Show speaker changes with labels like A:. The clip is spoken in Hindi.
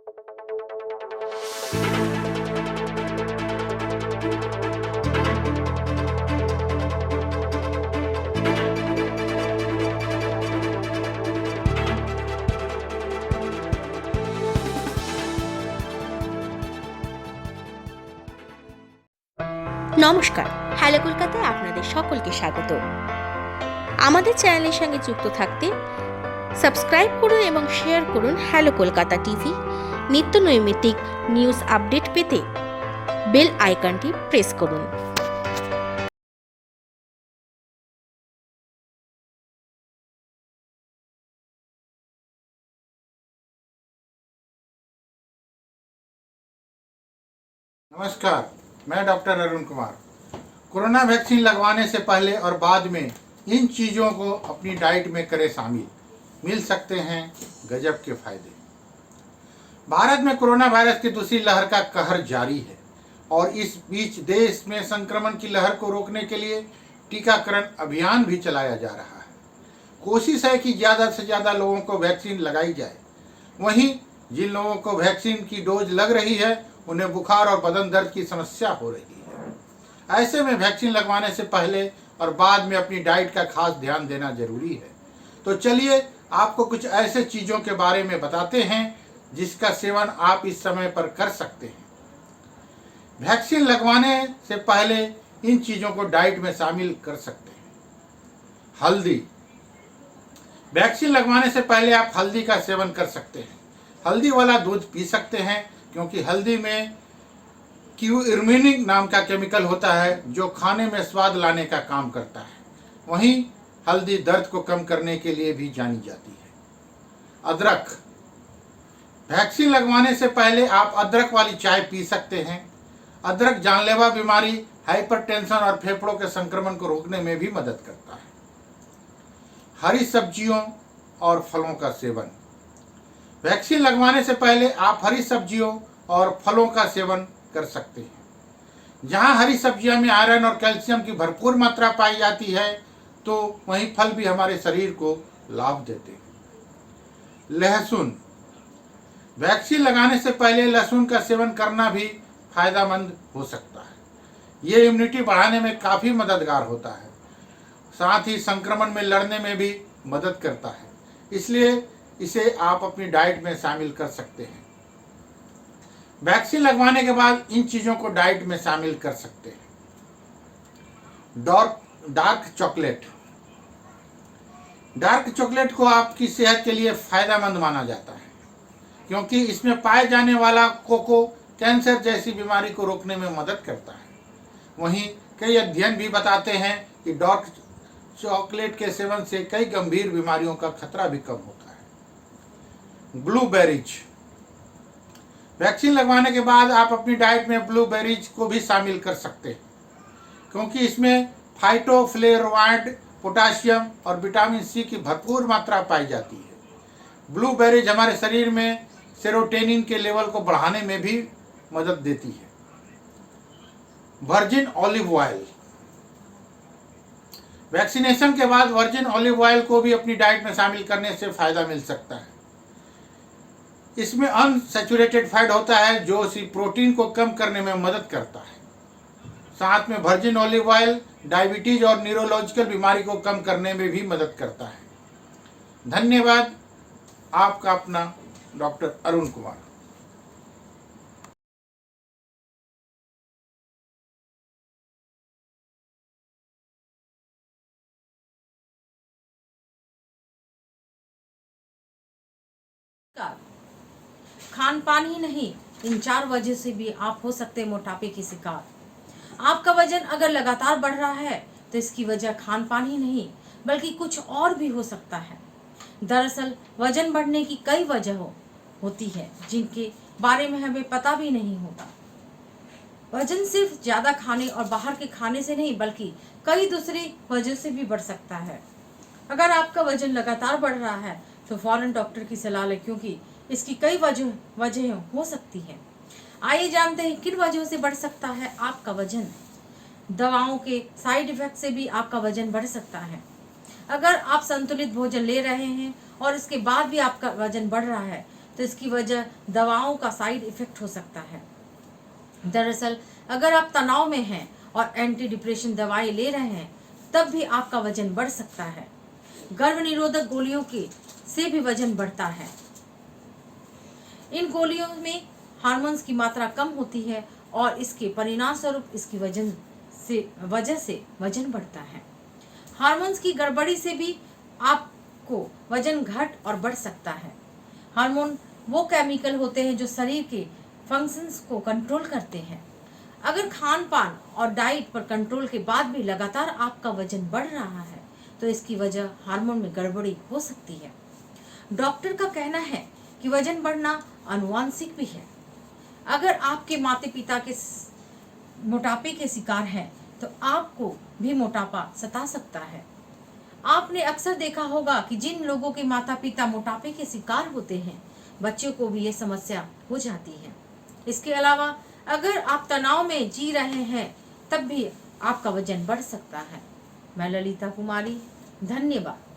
A: নমস্কার, হ্যালো কলকাতায় আপনাদের সকলকে স্বাগত। আমাদের চ্যানেলের সঙ্গে যুক্ত থাকতে সাবস্ক্রাইব করুন এবং শেয়ার করুন হ্যালো কলকাতা টিভি। নিত্য নৈমিত্তিক নিউজ আপডেট পেতে বেল আইকনটি প্রেস করুন।
B: नमस्कार, मैं doctor Arun Kumar. Corona vaccine लगवाने से पहले और बाद में इन चीज़ों को अपनी डाइट में करें शामिल, मिल सकते हैं गजब के फायदे। भारत में कोरोना वायरस की दूसरी लहर का कहर जारी है और इस बीच देश में संक्रमण की लहर को रोकने के लिए टीकाकरण अभियान भी चलाया जा रहा है। कोशिश है कि ज़्यादा से ज़्यादा लोगों को वैक्सीन लगाई जाए। वहीं जिन लोगों को वैक्सीन की डोज लग रही है उन्हें बुखार और बदन दर्द की समस्या हो रही है। ऐसे में वैक्सीन लगवाने से पहले और बाद में अपनी डाइट का खास ध्यान देना जरूरी है। तो चलिए आपको कुछ ऐसे चीज़ों के बारे में बताते हैं जिसका सेवन आप इस समय पर कर सकते हैं। वैक्सीन लगवाने से पहले इन चीज़ों को डाइट में शामिल कर सकते हैं। हल्दी। वैक्सीन लगवाने से पहले आप हल्दी का सेवन कर सकते हैं। हल्दी वाला दूध पी सकते हैं क्योंकि हल्दी में क्यूरमिनिक नाम का केमिकल होता है जो खाने में स्वाद लाने का काम करता है। वहीं हल्दी दर्द को कम करने के लिए भी जानी जाती है। अदरक। वैक्सीन लगवाने से पहले आप अदरक वाली चाय पी सकते हैं। अदरक जानलेवा बीमारी, हाइपरटेंशन और फेफड़ों के संक्रमण को रोकने में भी मदद करता है। हरी सब्जियों और फलों का सेवन। वैक्सीन लगवाने से पहले आप हरी सब्जियों और फलों का सेवन कर सकते हैं। जहां हरी सब्जियों में आयरन और कैल्शियम की भरपूर मात्रा पाई जाती है तो वहीं फल भी हमारे शरीर को लाभ देते हैं। लहसुन। वैक्सीन लगाने से पहले लहसुन का सेवन करना भी फायदेमंद हो सकता है। ये इम्यूनिटी बढ़ाने में काफ़ी मददगार होता है, साथ ही संक्रमण में लड़ने में भी मदद करता है, इसलिए इसे आप अपनी डाइट में शामिल कर सकते हैं। वैक्सीन लगवाने के बाद इन चीज़ों को डाइट में शामिल कर सकते हैं। Dark chocolate. डार्क चॉकलेट को आपकी सेहत के लिए फायदेमंद माना जाता है क्योंकि इसमें पाए जाने वाला कोको कैंसर जैसी बीमारी को रोकने में मदद करता है। वहीं कई अध्ययन भी बताते हैं कि डार्क चॉकलेट के सेवन से कई गंभीर बीमारियों का खतरा भी कम होता है। ब्लूबेरीज। वैक्सीन लगवाने के बाद आप अपनी डाइट में ब्लूबेरीज को भी शामिल कर सकते हैं क्योंकि इसमें फाइटोफ्लेवोनॉइड, पोटाशियम और विटामिन सी की भरपूर मात्रा पाई जाती है। ब्लूबेरीज हमारे शरीर में सेरोटोनिन के लेवल को बढ़ाने में भी मदद देती है। Virgin olive oil. वैक्सीनेशन के बाद वर्जिन ऑलिव ऑयल को भी अपनी डाइट में शामिल करने से फायदा मिल सकता है। इसमें अनसैचुरेटेड फैट होता है जो इसी प्रोटीन को कम करने में मदद करता है। साथ में वर्जिन ऑलिव ऑयल डायबिटीज और न्यूरोलॉजिकल बीमारी को कम करने में भी मदद करता है। धन्यवाद। आपका अपना डॉक्टर अरुण कुमार।
C: खान पान ही नहीं, इन 4 वजह से भी आप हो सकते हैं मोटापे की शिकार। आपका वजन अगर लगातार बढ़ रहा है तो इसकी वजह खान पान ही नहीं बल्कि कुछ और भी हो सकता है। दरअसल वजन बढ़ने की कई वजह होती है जिनके बारे में हमें पता भी नहीं होता। वजन सिर्फ ज्यादा खाने और बाहर के खाने से नहीं बल्कि कई दूसरी वजह से भी बढ़ सकता है। अगर आपका वजन लगातार बढ़ रहा है तो फौरन डॉक्टर की सलाह लें क्योंकि इसकी कई वजह हो सकती है। आइए जानते हैं किन वजहों से बढ़ सकता है आपका वजन। दवाओं के साइड इफेक्ट से भी आपका वजन बढ़ सकता है। अगर आप संतुलित भोजन ले रहे हैं और इसके बाद भी आपका वजन बढ़ रहा है तो इसकी वजह दवाओं का साइड इफेक्ट हो सकता है। दरअसल अगर आप तनाव में हैं और एंटी डिप्रेशन दवाई ले रहे हैं तब भी आपका वजन बढ़ सकता है। गर्भ निरोधक गोलियों के से भी वजन बढ़ता है। इन गोलियों में हार्मोन्स की मात्रा कम होती है और इसके परिणाम स्वरूप इसकी वजह से वजन बढ़ता है। हार्मोन्स की गड़बड़ी से भी आपको वजन घट और बढ़ सकता है। हार्मोन वो केमिकल होते हैं जो शरीर के फंक्शंस को कंट्रोल करते हैं। अगर खान पान और डाइट पर कंट्रोल के बाद भी लगातार आपका वजन बढ़ रहा है तो इसकी वजह हार्मोन में गड़बड़ी हो सकती है। डॉक्टर का कहना है कि वजन बढ़ना आनुवांशिक भी है। अगर आपके माता पिता के मोटापे के शिकार हैं तो आपको भी मोटापा सता सकता है। आपने अक्सर देखा होगा कि जिन लोगों के माता पिता मोटापे के शिकार होते हैं बच्चों को भी ये समस्या हो जाती है। इसके अलावा अगर आप तनाव में जी रहे हैं तब भी आपका वजन बढ़ सकता है। मैं ललिता कुमारी, धन्यवाद।